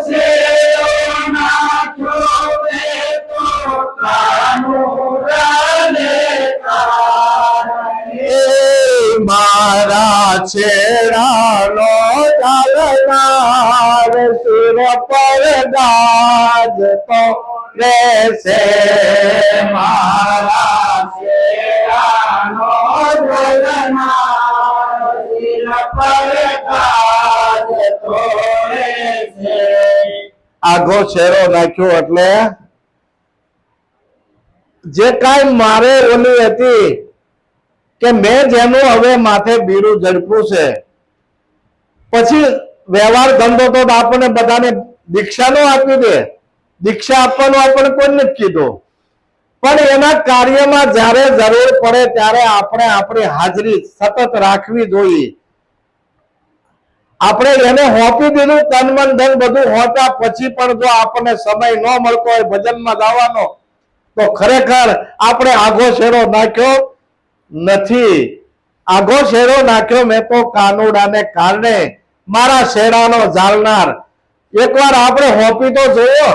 છેડો નાખ્યો મેં તો કાનુડાને કારણે. મારા છેડાનો ચાલનાર શિર પર ગાજતો રહેશે મારા શેરાનો જલનાર શિર પર ગાજતો રહેશે. આઘો છેડો નાખ્યો એટલે જે કાંઈ મારે ઓલી હતી કે મેં જેનું હવે માથે બીડું ઝડપ્યું છે પછી વ્યવહાર ધંધો તો આપણને બધાને દીક્ષા નો આપી દે. દીક્ષા આપવાનું આપણને કોઈ નથી કીધું પણ એના કાર્યમાં જ્યારે જરૂર પડે ત્યારે આપણે આપણી હાજરી સતત રાખવી જોઈએ. આપણે એને હોંપી દીધું તન મન ધન બધું હોંપ્યા પછી પણ જો આપણને સમય ન મળતો હોય ભજનમાં જવાનો તો ખરેખર આપણે આઘો છેડો નાખ્યો નથી. આઘો છેડો નાખ્યો મેં તો કાનુડાને કારણે મારા શેડાનો ઝાલનાર. એકવાર આપણે હોંપી તો જોયો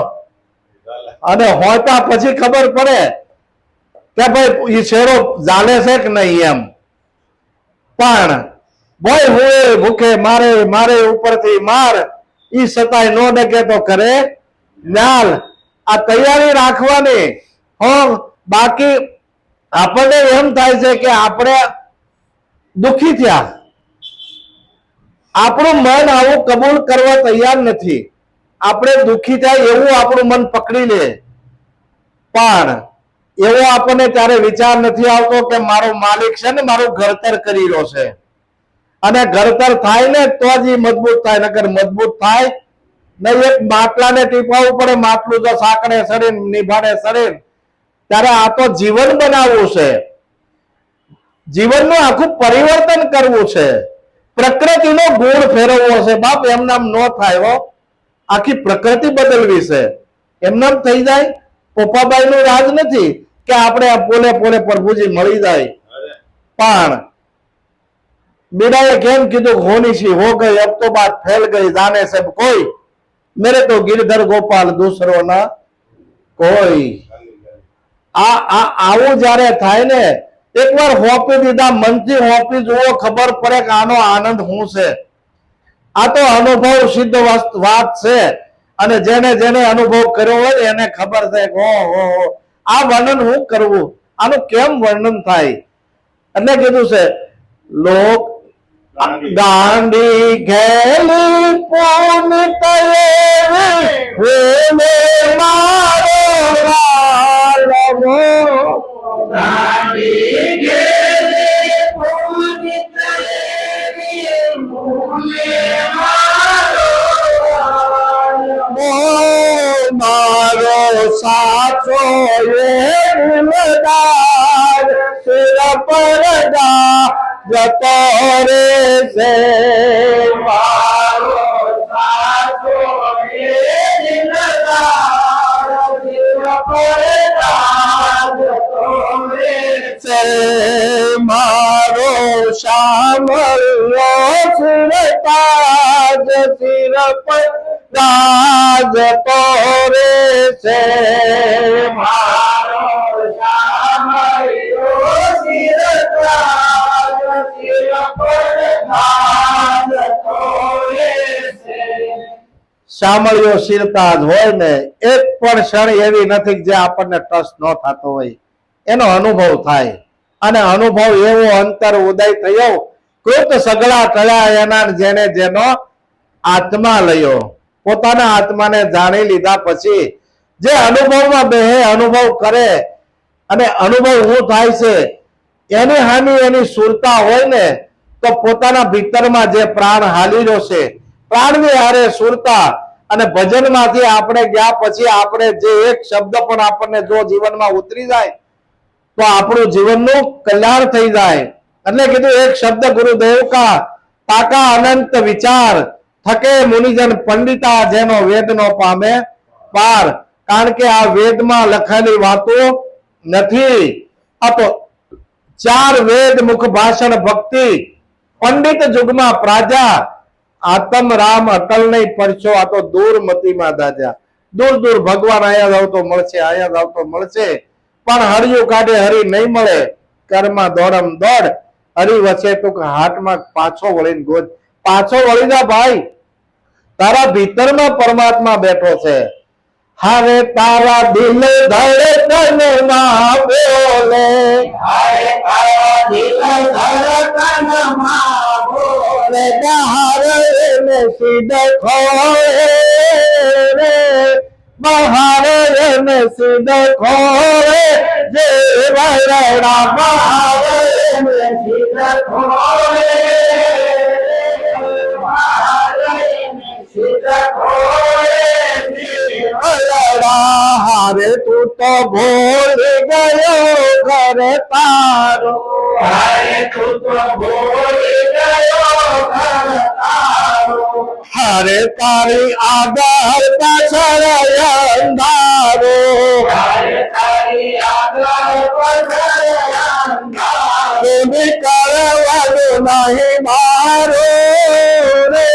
અને હોંપ્યા પછી ખબર પડે કે ભાઈ એ શેડો ઝાલે છે કે નહીં એમ. પણ ભાઈ હું ભૂખે મારે ઉપરથી માર ઈ સતાય નો ડકે તો કરે નાલ. આ તૈયારી રાખવાની બાકી આપણને એમ થાય છે કે આપણે દુખી થયા, આપણું મન આવું કબૂલ કરવા તૈયાર નથી. આપણે દુખી થાય એવું આપણું મન પકડી લે, પણ એવો આપણને ત્યારે વિચાર નથી આવતો કે મારો માલિક છે ને મારું ઘડતર કરી રહ્યો છે, અને ઘડતર થાય ને તો જ એ મજબૂત થાય, નકર મજબૂત થાય નહીં. એક માટલાને ટીપાવવું પડે, માટલું જો સાંકડે સરે નિભાડે સરે, ત્યારે આ તો જીવન બનાવવું છે, જીવનનું આખું પરિવર્તન કરવું છે, પ્રકૃતિનો ગુણ ફેરવવો છે. બાપ એમનામ ન થાય હો, આખી પ્રકૃતિ બદલવી છે. એમનામ થઈ જાય? પોપાબાઈ નું રાજ નથી કે આપણે પોલે પોલે પ્રભુજી મળી જાય. પણ मीराए केम कीधु होनी सी हो गई, अब तो बात फैल गई, जाने सब कोई, मेरे तो गिरधर गोपाल दूसरो ना कोई. આવું જ્યારે થાય ને, એકવાર હોપી દીધા, મનથી હોપી જુઓ, ખબર પડે કે આનો આનંદ શું છે. આ તો અનુભવ સિદ્ધ વાત છે, અને જેને જેને અનુભવ કર્યો હોય એને ખબર છે કે ઓહો આ વર્ણન હું કરવું, આનું કેમ વર્ણન થાય. એટલે કીધું છે લોક ગાંડી ઘેલી પુનિત મારો ગાંડી ઘેલી પુનિત મારો સાચો દિલદાર સિર પર જતો રે છે, મારો સાચો દિલદાર સિર પર જતો રે છે. મારો શામળિયો સિર તાજ સિર પર જતો રે છે. મારો શામળિયો સિર તાજ સિર પર જતો રે છે. શામળિયો શિરતાજ હોય ને, એક પણ ક્ષણ એવી નથી જે આપણને ટચ ન થતો હોય, એનો અનુભવ થાય. અને અનુભવ એવો અંતર ઉદય થયો, કૃત સગળા ટળ્યા એના જેને જેનો આત્મા લયો. પોતાના આત્માને જાણી લીધા પછી જે અનુભવમાં બેહે, અનુભવ કરે, અને અનુભવ શું થાય છે એની હાની એની સુરતા હોય ને, તો પોતાના ભીતરમાં જે પ્રાણ હાલી રહ્યો છે, પ્રાણની હારે સુરતા, અને ભજનમાંથી આપણે ગયા પછી આપણે જે એક શબ્દ પણ આપણને જો જીવનમાં ઉતરી જાય તો આપણું જીવનનું કલ્યાણ થઈ જાય. એટલે કીધું એક શબ્દ ગુરુદેવ કા તાકા અનંત વિચાર થકે મુનિજન પંડિતા, જેનો વેદનો પામે પાર. કારણ કે આ વેદમાં લખાયેલી વાતો નથી, આ તો ચાર વેદ મુખ ભાષણ ભક્તિ પંડિત જુગમાં પ્રાજા, આતમ રામ અટલ નહીં પરચો, આ તો દૂર મતીમાં દાજા. દૂર દૂર ભગવાન અહીંયા જાવ તો મળશે, અહીંયા જાવ તો મળશે, પણ હરિયું કાઢે હરી નહીં મળે. કર્મમાં દોડમ દોડ, હરી વચ્ચે તું હાથમાં પાછો વળીને ગોદ. પાછો વળી જા ભાઈ, તારા ભીતરમાં પરમાત્મા બેઠો છે. હારે તારા દિલ ધડકનમાં બોલે, હાય તારા દિલ ધડકનમાં બોલે, બહાર એને સીધે ખોળે રે, બહાર એને સીધે ખોળે, જે વરડા બહાર એને સીધા ખોળે, સીધા ખોળે, હારે તું તો ભૂલ ગયો ઘર તારો, હાય તું તો ભૂલી ગયો ઘર તારો, હારે તારી આગળ પાછળ અંધારો, હાય તારી આગળ પાછળ અંધારો, નીકળવાનું નહીં મારો રે,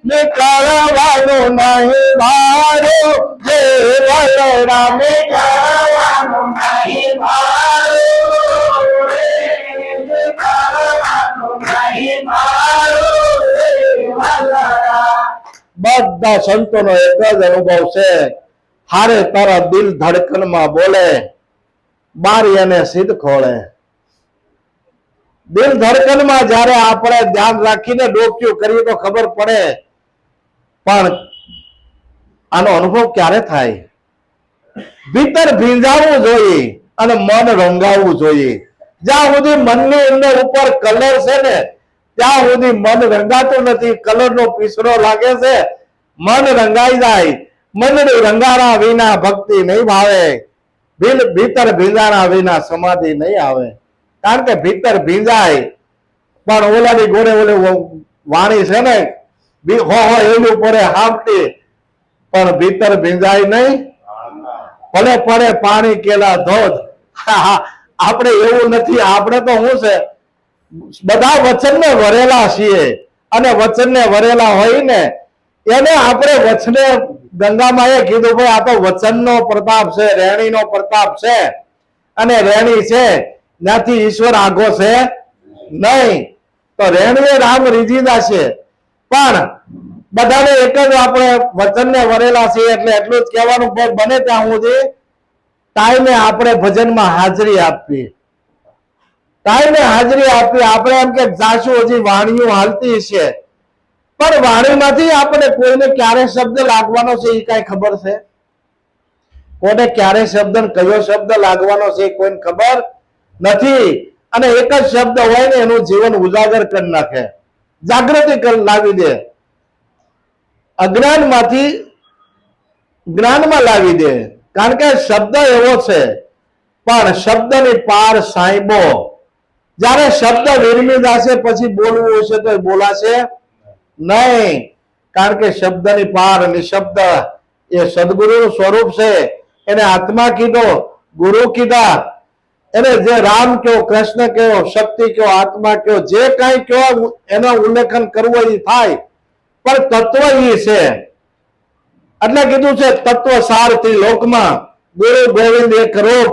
નીકળવાનું નહીં મારો, જે વલરા કરવાનું નહીં મારું રે, કરવાનું નહીં મારું રે વલરા. બધા સંતોનો એક જ અનુભવ છે, હારે તારા દિલ ધડકનમાં બોલે, બારી અને સિદ્ધ ખોળે. દિલ ધડકનમાં જ્યારે આપણે ધ્યાન રાખીને ડોક્યું કરીએ તો ખબર પડે, પણ આનો અનુભવ ક્યારે થાય? ભીતર ભીંજાવવું જોઈએ અને મન રંગાવવું જોઈએ. જ્યાં સુધી મનની અંદર ઉપર કલર છે ને ત્યાં સુધી મન રંગાતું નથી. કલરનો પીસરો લાગે છે, મન રંગાઈ જાય. મનની રંગાણા વિના ભક્તિ નહીં ભાવે. ભીતર ભીંજાણા વિના સમાધિ નહીં આવે. કારણ કે ભીતર ભીંજાય પણ ઓલાની ગોળે ઓલે વાણી છે ને હો એલું પડે હામતી, પણ ભીતર ભીંજાય નહીં. ભલે પડે પાણી કેલા ધોધ. આપણે એવું નથી. આપણે તો શું છે, બધા વચનને વરેલા છીએ અને વચનને વરેલા હોય ને એને આપણે વચને ગંગામાં એ કીધું ભાઈ આ તો વચનનો પ્રતાપ છે, રેણીનો પ્રતાપ છે અને રેણી છે ત્યાંથી ઈશ્વર આગો છે નહીં. તો રેણીએ રામ રીજીદા છે, પણ બધાને એક જ આપણે વચનને વરેલા છીએ. એટલે એટલું જ કહેવાનું બને ત્યાં સુધી ટાઈમે આપણે ભજનમાં હાજરી આપવી. ટાઈમે હાજરી આપવી. આપણે એમ કે જાશું હજી વાણીઓ હાલતી છે, પણ વાણીમાંથી આપણે કોઈને ક્યારે શબ્દ લાગવાનો છે એ કઈ ખબર છે? કોને ક્યારે શબ્દ કયો શબ્દ લાગવાનો છે કોઈને ખબર નથી. અને એક જ શબ્દ હોય ને એનું જીવન ઉજાગર કરી નાખે, જાગૃતિ લાવી દે, અજ્ઞાનમાંથી જ્ઞાનમાં લાવી દે. કારણ કે શબ્દ એવો છે, પણ શબ્દની પાર સાંઈબો. જ્યારે શબ્દ વિરમી જશે પછી બોલવું હશે તો બોલાશે નહીં. કારણ કે શબ્દની પાર નિશબ્દ એ સદગુરુનું સ્વરૂપ છે. એને આત્મા કીધો, ગુરુ કીધા, એને જે રામ કયો, કૃષ્ણ કયો, શક્તિ કયો, આત્મા કયો, જે કઈ કયો એનો ઉલ્લેખન કરવો એ થાય, પણ તત્વ એ છે. એટલે કીધું છે તત્વ સારથી લોકમાં ગુરુ ગોવિંદ એક રૂપ,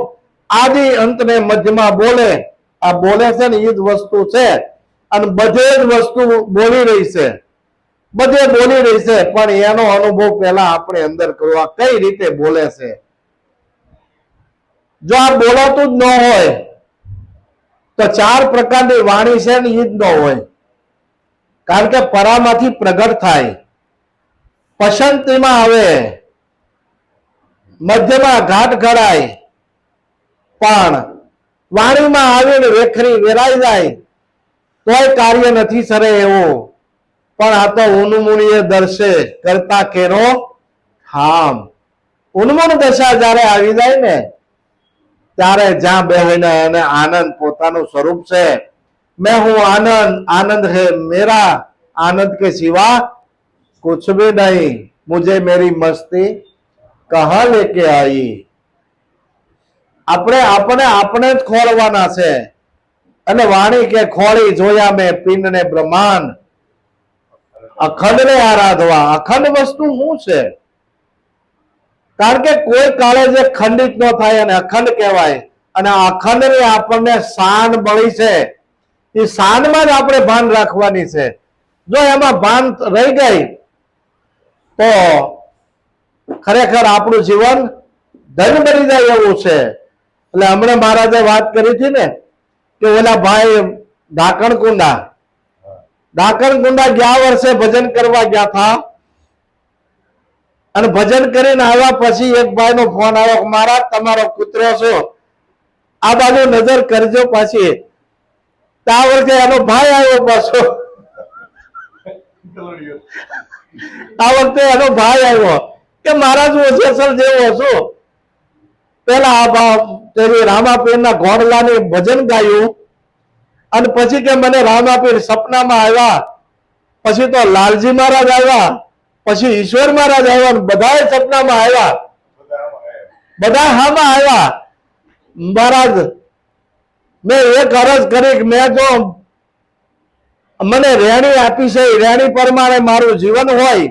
આદિ અંતને મધ્યમાં બોલે. આ બોલે છે ને એ જ વસ્તુ છે અને બધે જ વસ્તુ બોલી રહી છે, બધે બોલી રહી છે, પણ એનો અનુભવ પહેલા આપણે અંદર કરવા કઈ રીતે બોલે છે. જો આ બોલાતું જ ન હોય તો ચાર પ્રકારની વાણી છે ને એ જ ન હોય. કારણ કે પરામાંથી પ્રગટ થાય, પસંતીમાં આવે, મધ્યમાં ઘાટ ઘડાય, પણ વાણીમાં આવીને વેખરી વેરાઈ જાય તોય કાર્ય નથી સરે એવું. પણ આ તો ઉન્મુણીએ દર્શે કરતા કેરો ઠામ. ઉન્મૂળ દશા જયારે આવી જાય ને ત્યારે જ્યાં બેહીને એને આનંદ પોતાનું સ્વરૂપ છે. મેં હું આનંદ, આનંદ હે મેરા, આનંદ કે સિવા कुछ भी नहीं, मुझे मेरी मस्ती कहां लेके आई. આપણે જ ખોળવાના છે. અને વાણી કે ખોળી જોયા મેં પિંડ ને બ્રહ્માંડ, અખંડ ને આરાધવા. અખંડ વસ્તુ શું છે? કારણ કે કોઈ કાળે જે ખંડિત ન થાય અને અખંડ કહેવાય. અને અખંડ ને આપણને શાન મળી છે, એ શાનમાં જ આપણે ભાન રાખવાની છે. જો એમાં ભાન રહી ગઈ તો ખરેખર આપણું જીવન ધન બની જાય એવું છે. એટલે હમણાં મહારાજે વાત કરી હતી ને કે ઓલા ભાઈ ઢાકણકુંડા ગયા વર્ષે ભજન કરવા ગયા હતા અને ભજન કરીને આવ્યા પછી એક ભાઈ નો ફોન આવ્યો, મહારાજ તમારો કૂતરો છો, આ બાજુ નજર કરજો. પાછી આ વર્ષે એનો ભાઈ આવ્યો પાછો, આ વખતે એનો ભાઈ આવ્યો કે મહારાજ હું જેસર જેવો છું. પેલા રામાપીર ના ઘોડલાની ભજન ગાયું અને પછી કે મને રામાપીર સપનામાં આવ્યા, પછી તો લાલજી મહારાજ આવ્યા, પછી ઈશ્વર મહારાજ આવ્યા, બધા સપનામાં આવ્યા, બધા હામાં આવ્યા. મહારાજ મેં એક અરજ કરી, મેં જો મને રેણી આપી છે રેણી પ્રમાણે મારું જીવન હોય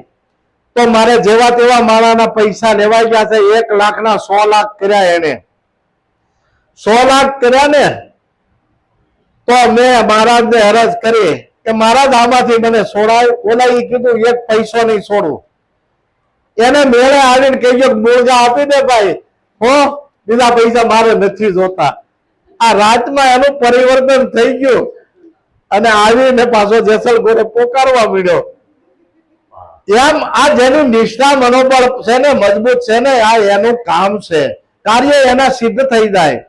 તો મારે જેવા તેવા માળાના પૈસા લેવાઈ ગયા છે. 1 લાખના 100 લાખ કર્યા એને, 100 લાખ કર્યા ને તો મેં મહારાજને અરજ કરી કે મહારાજ આમાંથી મને છોડાય. ઓલા એ કીધું 1 પૈસો નહીં છોડું. એને મેળે આવીને કહીજો મૂળગા આપી દે ભાઈ હો, બીજા પૈસા મારે નથી જોતા. આ રાતમાં એનું પરિવર્તન થઈ ગયું અને આવીને પાછો જેસલગોરે પોકારવા મળ્યો. એમ આ જેનું નિષ્ઠા મનોબળ છે ને, મજબૂત છે ને, આ એનું કામ છે. કાર્ય એના સિદ્ધ થઈ જાય.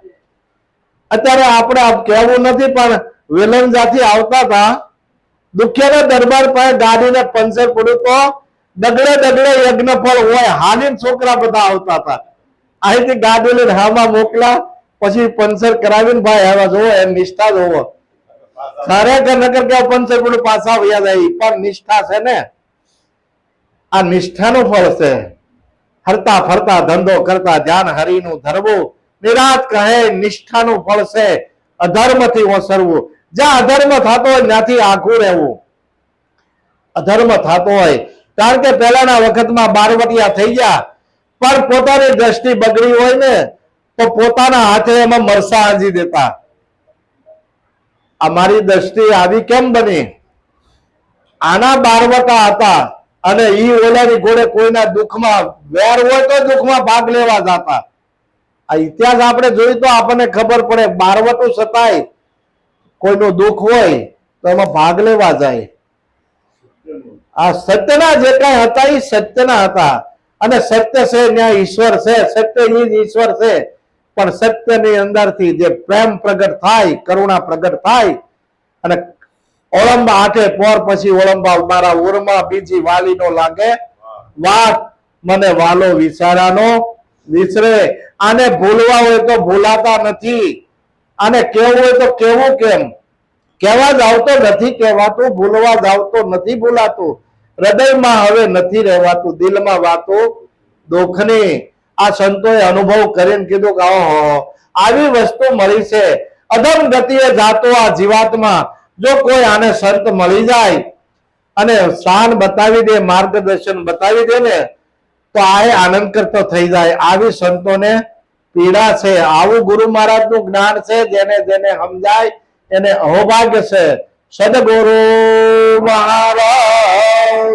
અત્યારે આપણે કહેવું નથી પણ વેલંજાથી આવતા હતા, દુખિયાના દરબાર પાસે ગાડીને પંચર પડ્યું તો ડગલે ડગલે યજ્ઞફળ હોય હાલીને છોકરા બધા આવતા હતા. અહીંથી ગાડી લઈને હામાં મોકલા, પછી પંચર કરાવીને ભાઈ આવ્યા જોવો એમ નિષ્ઠા જોવો. ખરેખર નકર કે પંચર પડ્યું પાછા વયા જાય, પણ નિષ્ઠા છે ને, આ નિષ્ઠાનું ફળ છે. હરતા ફરતા ધંધો કરતા ધ્યાન હરિનું ધરવું, નિરાત કહે નિષ્ઠાનું ફળ છે. અધર્મથી ઓસરવું, જ્યાં અધર્મ થતો હોય ત્યાંથી આખું રહેવું. અધર્મ થતો હોય, કારણ કે પહેલાના વખતમાં બારવટિયા થઈ ગયા, પણ પોતાની દ્રષ્ટિ બગડી હોય ને તો પોતાના હાથે એમાં મરસા આંજી દેતા. અમારી દ્રષ્ટિ આવી કેમ બની? આના બારવટા હતા અને ઈ ઓલાની ઘોડે કોઈના દુઃખમાં વેર હોય તો દુઃખમાં ભાગ લેવા જતા. આ ઇતિહાસ આપણે જોઈ તો આપણને ખબર પડે, બારવટું છતાંય કોઈનું દુઃખ હોય તો એમાં ભાગ લેવા જાય. આ સત્યના જે કઈ હતા એ સત્યના હતા, અને સત્ય છે ત્યાં ઈશ્વર છે, સત્ય એ જ ઈશ્વર છે. પણ સત્યની અંદરથી જે પ્રેમ પ્રગટ થાય, કરુણા પ્રગટ થાય, અને ઓળંબા આઠે પોર પછી ઓળંબા મારા ઉરમાં બીજી વાલી નો લાગે વાત, મને વાલો વિચારાનો વિસરે. આને ભૂલવા હોય તો ભૂલાતા નથી, આને કેવું હોય તો કેવું કેમ? કહેવા જાવ તો નથી કહેવાતું, ભૂલવા જાવ તો નથી ભૂલાતું. હૃદયમાં હવે નથી રહેવાતું, દિલમાં વાતો દુઃખની. આ સંતોએ અનુભવ કરીને કીધું કે ઓહો, આવી વસ્તુ મળી છે. અધમ ગતિએ જાતો આ જીવાતમાં જો કોઈ આને સંત મળી જાય અને શાન બતાવી દે, માર્ગદર્શન બતાવી દે ને, તો આ આનંદ કરતો થઈ જાય. આવી સંતોને પીડા છે. આવું ગુરુ મહારાજ નું જ્ઞાન છે. જેને જેને સમજાય એને અહોભાગ્ય છે. સદગુરુ મહારાજ